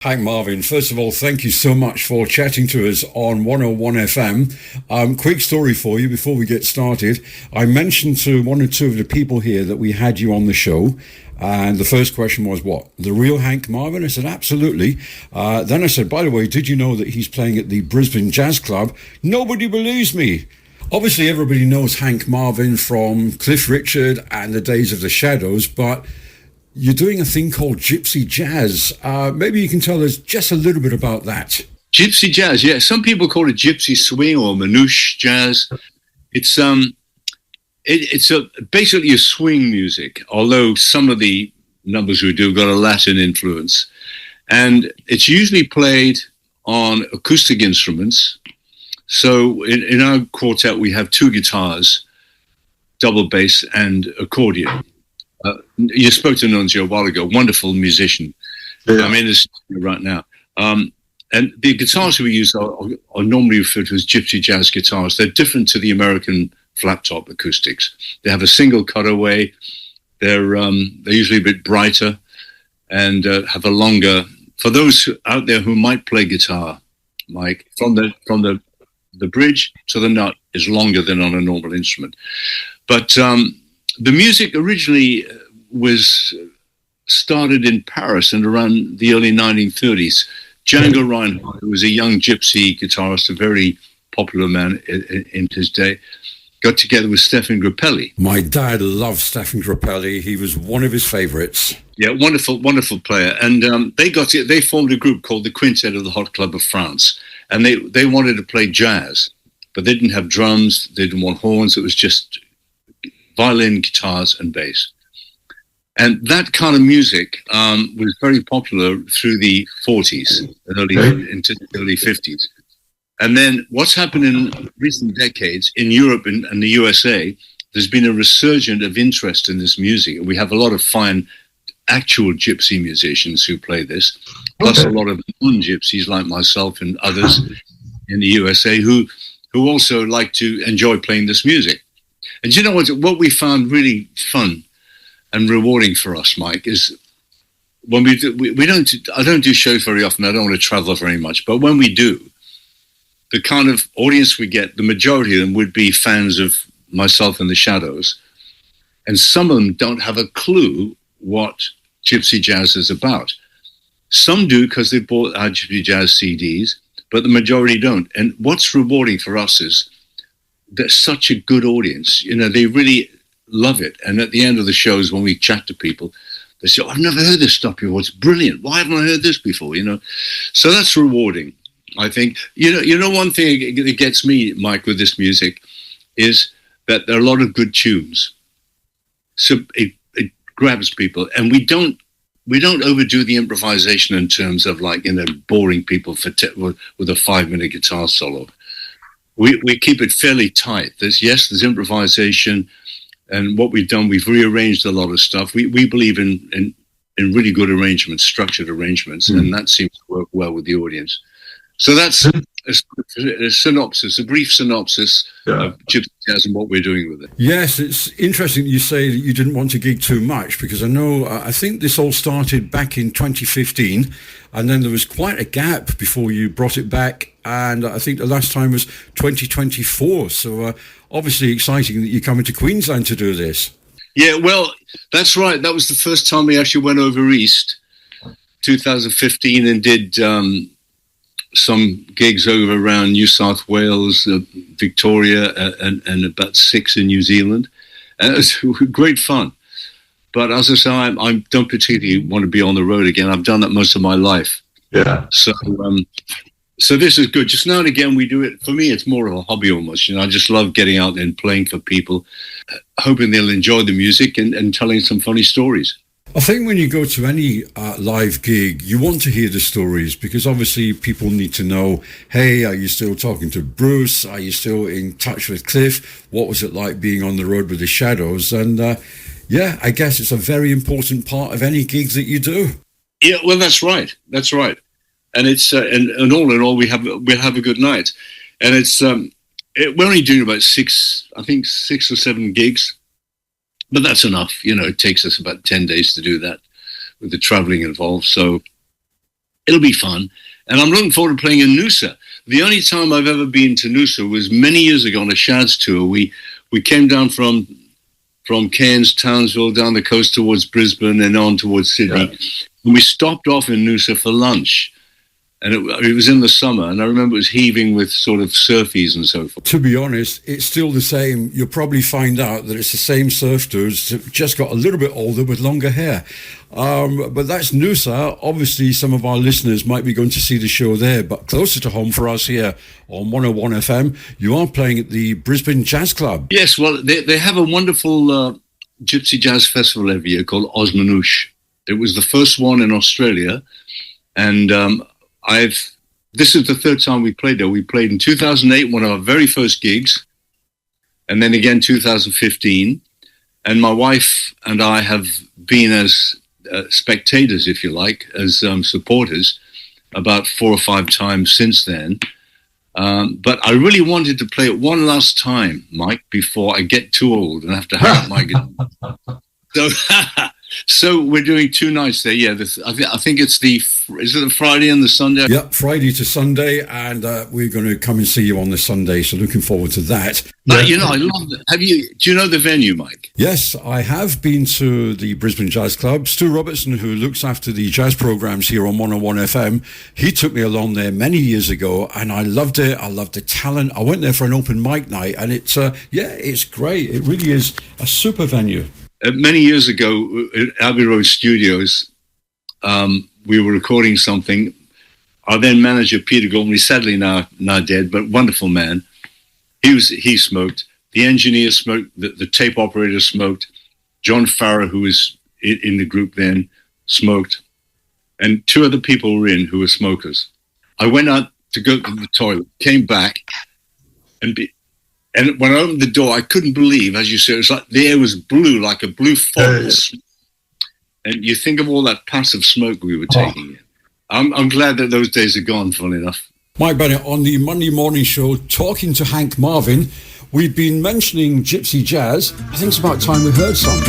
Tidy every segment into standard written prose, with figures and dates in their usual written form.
Hi, Marvin. First of all, thank you so much for chatting to us on 101 FM. Quick story for you before we get started. I mentioned to one or two of the people here that we had you on the show. And the first question was, what, the real Hank Marvin? I said, absolutely. Then I said, by the way, did you know that he's playing at the Brisbane Jazz Club? Nobody believes me. Obviously, everybody knows Hank Marvin from Cliff Richard and the days of the Shadows, but you're doing a thing called Gypsy Jazz. Maybe you can tell us just a little bit about that. Gypsy Jazz, yeah. Some people call it Gypsy Swing or Manouche Jazz. It's basically a swing music, although some of the numbers we do got a Latin influence. And it's usually played on acoustic instruments. So in our quartet, we have two guitars, double bass, and accordion. You spoke to Nunzio a while ago, wonderful musician. Yeah. I'm in the studio right now. And the guitars we use are normally referred to as Gypsy Jazz guitars. They're different to the American flat top acoustics. They have a single cutaway. They're usually a bit brighter and have a longer. For those out there who might play guitar, Mike, from the bridge to the nut is longer than on a normal instrument. But the music originally was started in Paris and around the early 1930s. Django Reinhardt, who was a young gypsy guitarist, a very popular man in his day, got together with Stefan Grappelli. My dad loved Stefan Grappelli. He was one of his favorites. Yeah, wonderful player. And they formed a group called the Quintet of the Hot Club of France. And they wanted to play jazz, but they didn't have drums. They didn't want horns. It was just violin, guitars, and bass. And that kind of music was very popular through the 40s and into the early 50s. And then what's happened in recent decades in Europe and the USA, there's been a resurgence of interest in this music. We have a lot of fine actual gypsy musicians who play this, plus a lot of non-gypsies like myself and others in the USA who also like to enjoy playing this music. And you know what we found really fun and rewarding for us, Mike, is when I don't do shows very often. I don't want to travel very much, but when we do, the kind of audience we get, the majority of them would be fans of myself and the Shadows, and some of them don't have a clue what Gypsy Jazz is about. Some do because they bought our Gypsy Jazz CDs, but the majority don't. And what's rewarding for us is there's such a good audience. You know, they really love it. And at the end of the shows, when we chat to people, they say, I've never heard this stuff before. It's brilliant. Why haven't I heard this before? You know, so that's rewarding, I think. You know, one thing that gets me, Mike, with this music is that there are a lot of good tunes. So it grabs people, and we don't overdo the improvisation in terms of boring people with a 5-minute guitar solo. We keep it fairly tight. There's improvisation, and what we've done, we've rearranged a lot of stuff. We believe in really good arrangements, structured arrangements, and that seems to work well with the audience. So that's a synopsis, a brief synopsis of Gypsy Jazz and what we're doing with it. Yes, it's interesting that you say that you didn't want to gig too much, because I think this all started back in 2015, and then there was quite a gap before you brought it back, and I think the last time was 2024. So obviously exciting that you're coming to Queensland to do this. Yeah, well, that's right. That was the first time we actually went over east, 2015, and did some gigs over around New South Wales, Victoria, and about 6 in New Zealand. And it was great fun. But as I say, I don't particularly want to be on the road again. I've done that most of my life. Yeah. So this is good. Just now and again, we do it. For me, it's more of a hobby almost. You know, I just love getting out there and playing for people, hoping they'll enjoy the music and telling some funny stories. I think when you go to any live gig, you want to hear the stories, because obviously people need to know, hey, are you still talking to Bruce? Are you still in touch with Cliff? What was it like being on the road with the Shadows? And yeah, I guess it's a very important part of any gigs that you do. Yeah, well, that's right. That's right. And it's and all in all, we'll have a good night. And it's we're only doing about 6 or 7 gigs. But that's enough. You know, it takes us about 10 days to do that with the traveling involved. So It'll be fun. And I'm looking forward to playing in Noosa. The only time I've ever been to Noosa was many years ago on a Shads tour. We came down from Cairns, Townsville, down the coast towards Brisbane and on towards Sydney. Yeah. And we stopped off in Noosa for lunch. And it was in the summer, and I remember it was heaving with sort of surfies and so forth. To be honest, it's still the same. You'll probably find out that it's the same surf dudes, just got a little bit older with longer hair. But that's Noosa. Obviously, some of our listeners might be going to see the show there, but closer to home for us here on 101 FM, you are playing at the Brisbane Jazz Club. Yes, well, they have a wonderful Gypsy Jazz festival every year called Osmanouche. It was the first one in Australia, and this is the third time we played there. We played in 2008, one of our very first gigs, and then again 2015. And my wife and I have been as spectators, if you like, as supporters, about 4 or 5 times since then. But I really wanted to play it one last time, Mike, before I get too old and have to hang up my guitar. So we're doing 2 nights there. Yeah, I think it's is it the Friday and the Sunday? Yeah, Friday to Sunday, and we're going to come and see you on the Sunday. So looking forward to that. You know, I love it. Do you know the venue, Mike? Yes, I have been to the Brisbane Jazz Club. Stu Robertson, who looks after the jazz programs here on 101 FM, he took me along there many years ago, and I loved it. I loved the talent. I went there for an open mic night, and it's great. It really is a super venue. Many years ago at Abbey Road Studios, we were recording something. Our then manager, Peter Goldman, he's sadly now dead, but wonderful man. He smoked. The engineer smoked. The tape operator smoked. John Farrer, who was in the group then, smoked. And 2 other people were in who were smokers. I went out to go to the toilet, came back, and when I opened the door, I couldn't believe, as you said, it was like the air was blue, like a blue fog. And you think of all that passive smoke we were taking in. I'm glad that those days are gone, funnily enough. Mike Bennett on the Monday morning show, talking to Hank Marvin. We've been mentioning Gypsy Jazz. I think it's about time we heard some.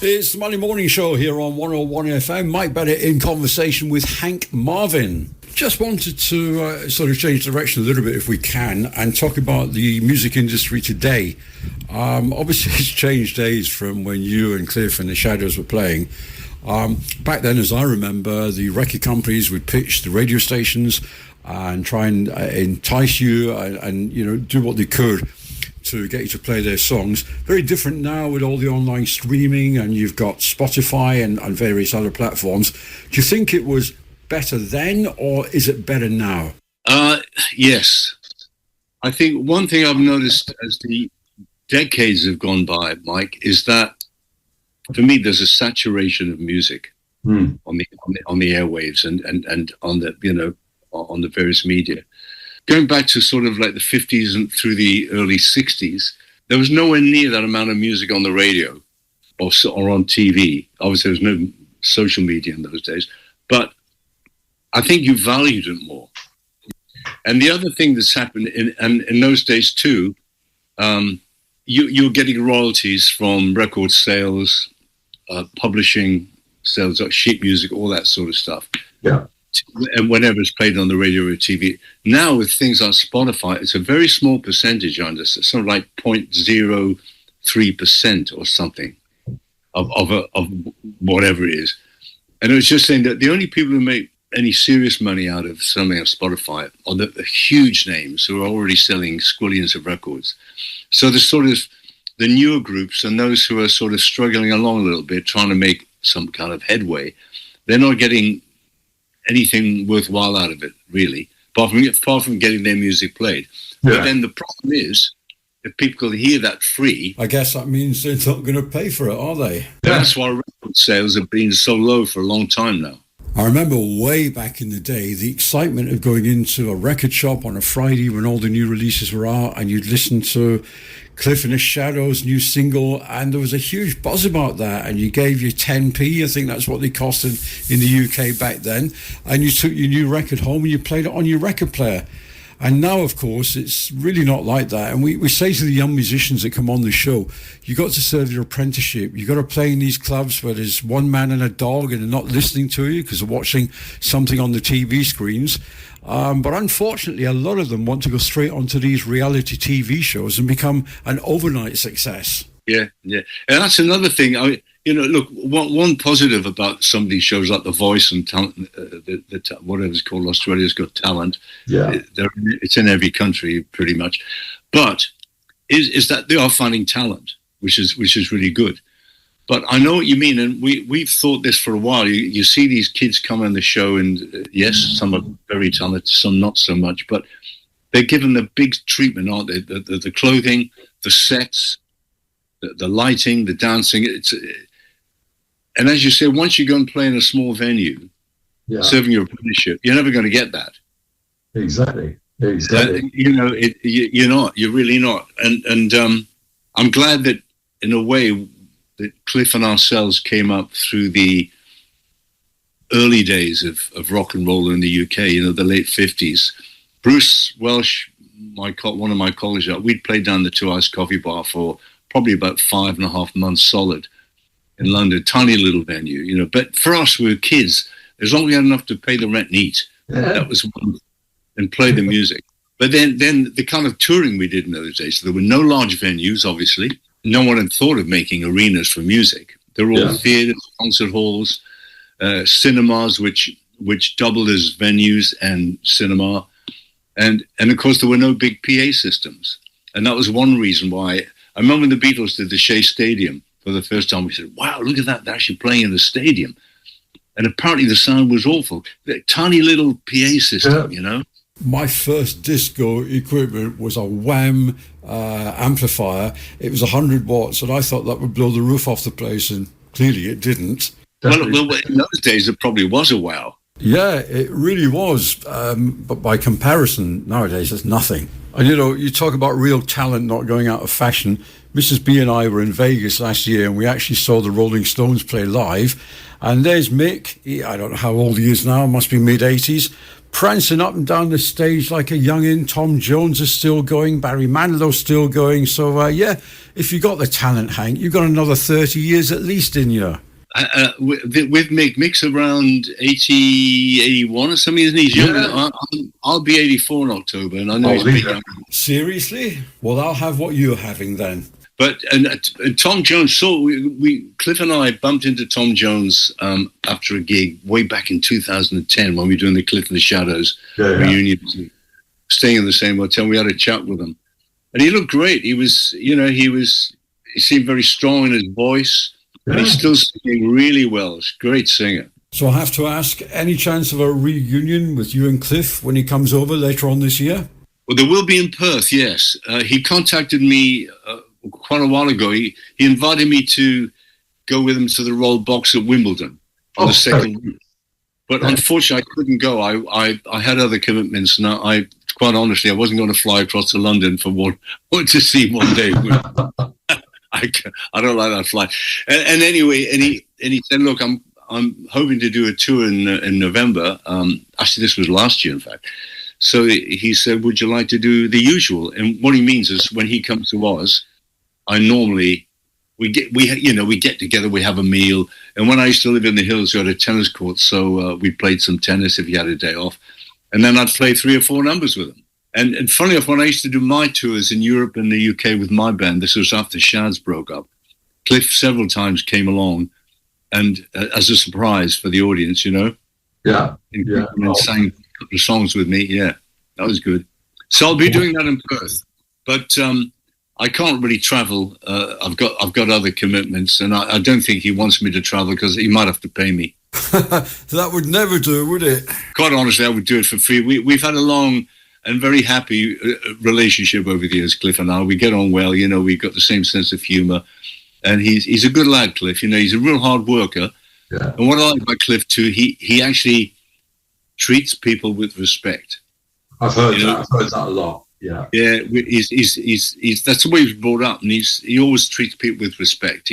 It's the Monday morning show here on 101 FM. Mike Bennett in conversation with Hank Marvin. Just wanted to sort of change direction a little bit if we can and talk about the music industry today. Obviously it's changed days from when you and Cliff and the Shadows were playing. Back then, as I remember, the record companies would pitch the radio stations and try and entice you and you know, do what they could to get you to play their songs. Very different now with all the online streaming, and you've got Spotify and various other platforms. Do you think it was better then, or is it better now? Yes. I think one thing I've noticed as the decades have gone by, Mike, is that for me there's a saturation of music on the airwaves and on the, you know, on the various media. Going back to sort of like the 50s and through the early 60s, there was nowhere near that amount of music on the radio or on TV. Obviously, there was no social media in those days, but I think you valued it more. And the other thing that's happened in those days too, you're getting royalties from record sales, publishing sales, sheet music, all that sort of stuff. Yeah. and whenever it's played on the radio or TV. Now with things like Spotify, it's a very small percentage, I understand, something like 0.03% or something of whatever it is. And it was just saying that the only people who make any serious money out of something on Spotify are the huge names who are already selling squillions of records. So the sort of the newer groups and those who are sort of struggling along a little bit, trying to make some kind of headway, they're not getting anything worthwhile out of it, really, apart from getting their music played. Yeah. But then the problem is, if people hear that free, I guess that means they're not going to pay for it, are they? That's why record sales have been so low for a long time now. I remember way back in the day, the excitement of going into a record shop on a Friday when all the new releases were out, and you'd listen to Cliff and the Shadows' new single, and there was a huge buzz about that, and you gave your 10p, I think that's what they cost in the UK back then, and you took your new record home and you played it on your record player. And now, of course, it's really not like that. And we say to the young musicians that come on the show, you got to serve your apprenticeship. You got to play in these clubs where there's one man and a dog and they're not listening to you because they're watching something on the TV screens. But unfortunately, a lot of them want to go straight onto these reality TV shows and become an overnight success. Yeah. And that's another thing. Look, one positive about some of these shows like The Voice and whatever it's called, Australia's Got Talent. Yeah, it's in every country pretty much, but is that they are finding talent, which is really good. But I know what you mean, and we've thought this for a while. You see these kids come on the show, and yes, some are very talented, some not so much, but they're given the big treatment, aren't they? The clothing, the sets, the lighting, the dancing. And as you say, once you go and play in a small venue, serving your apprenticeship, you're never going to get that. Exactly. You're really not. And I'm glad that, in a way, that Cliff and ourselves came up through the early days of rock and roll in the UK, the late 50s. Bruce Welsh, one of my colleagues, we'd played down the Two Ice Coffee Bar for probably about 5.5 months solid in London, tiny little venue, But for us, we were kids. As long as we had enough to pay the rent and eat, that was one, and play the music. But then the kind of touring we did in those days, so there were no large venues, obviously. No one had thought of making arenas for music. They were all theatres, concert halls, cinemas, which doubled as venues and cinema. And of course, there were no big PA systems. And that was one reason why. I remember when the Beatles did the Shea Stadium for the first time, we said, wow, look at that. They're actually playing in the stadium. And apparently the sound was awful. The tiny little PA system, My first disco equipment was a Wham amplifier. It was 100 watts, and I thought that would blow the roof off the place, and clearly it didn't. Well, in those days, it probably was a wow. Yeah, it really was. But by comparison, nowadays, it's nothing. And, you talk about real talent not going out of fashion. Mrs. B and I were in Vegas last year, and we actually saw the Rolling Stones play live. And there's Mick. I don't know how old he is now, must be mid-80s, prancing up and down the stage like a youngin'. Tom Jones is still going. Barry Manilow's still going. So, if you got the talent, Hank, you've got another 30 years at least in you. With Mick's around 80, 81 or something, isn't he? He's younger. I'll be 84 in October, and I know he's a bit younger. Seriously? Well, I'll have what you're having then. But and Tom Jones, Cliff and I bumped into Tom Jones after a gig way back in 2010 when we were doing the Cliff and the Shadows reunion, staying in the same hotel. We had a chat with him, and he looked great. He was, he seemed very strong in his voice. And he's still singing really well. He's a great singer. So I have to ask, any chance of a reunion with you and Cliff when he comes over later on this year? Well, there will be in Perth, yes. He contacted me quite a while ago. He invited me to go with him to the Royal Box at Wimbledon for the second week. But unfortunately, I couldn't go. I had other commitments. And quite honestly, I wasn't going to fly across to London for one to see one day. I don't like that flight. And anyway, and he said, look, I'm hoping to do a tour in November. Actually, this was last year, in fact. So he said, would you like to do the usual? And what he means is when he comes to Oz, I normally we get together, we have a meal. And when I used to live in the hills, we had a tennis court, so we played some tennis if he had a day off. And then I'd play 3 or 4 numbers with him. And funny enough, when I used to do my tours in Europe and the UK with my band, this was after Shaz broke up, Cliff several times came along and as a surprise for the audience, you know. Yeah. And sang a couple of songs with me. Yeah, that was good. So I'll be doing that in Perth. But I can't really travel. I've got other commitments, and I don't think he wants me to travel because he might have to pay me. That would never do, would it? Quite honestly, I would do it for free. We've had a long and very happy relationship over the years, Cliff and I. We get on well, you know, we've got the same sense of humour. And he's a good lad, Cliff. You know, he's a real hard worker. Yeah. And what I like about Cliff, too, he actually treats people with respect. I've heard that a lot. Yeah. Yeah, he's that's the way he was brought up, and he always treats people with respect.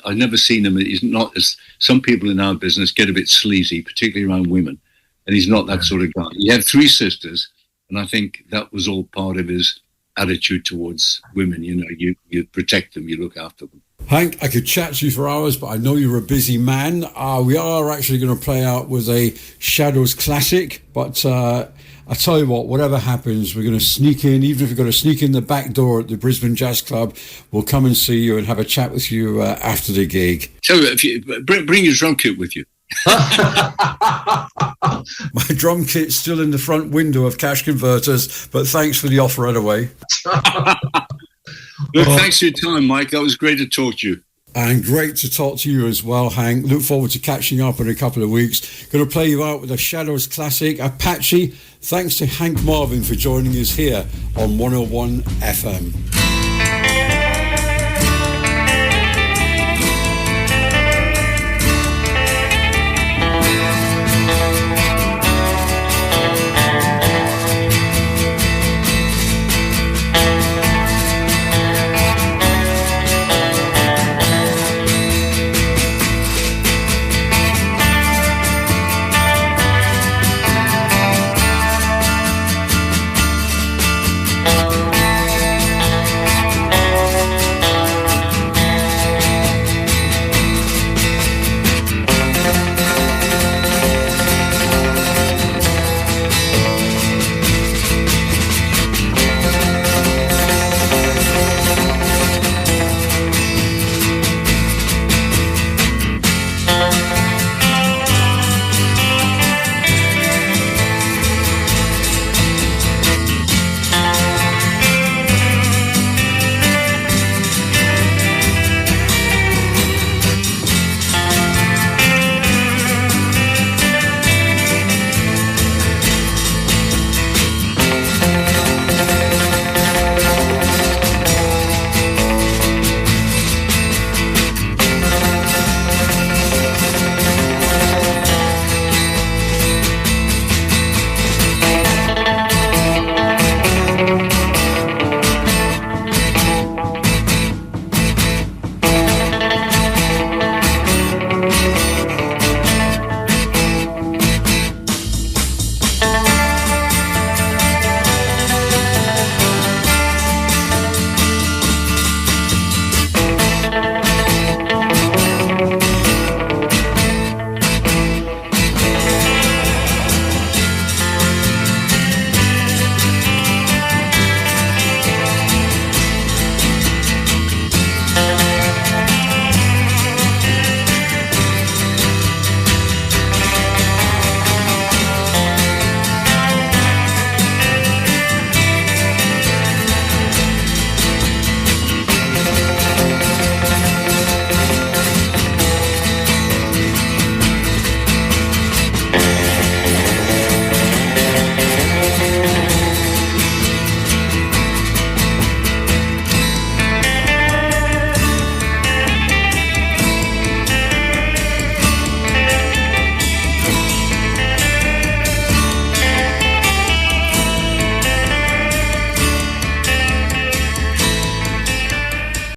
I've never seen him. He's not as some people in our business get a bit sleazy, particularly around women, and he's not that sort of guy. He had 3 sisters, and I think that was all part of his attitude towards women. You know, you protect them, you look after them. Hank, I could chat to you for hours, but I know you're a busy man. We are actually going to play out with a Shadows classic, but I tell you what, whatever happens, we're going to sneak in, even if we've got to sneak in the back door at the Brisbane Jazz Club, we'll come and see you and have a chat with you after the gig. So if you bring your drum kit with you. My drum kit's still in the front window of Cash Converters, but thanks for the offer anyway. Look, thanks for your time, Mike. That was great to talk to you. And great to talk to you as well, Hank. Look forward to catching up in a couple of weeks. Going to play you out with a Shadows classic, Apache. Thanks to Hank Marvin for joining us here on 101 FM.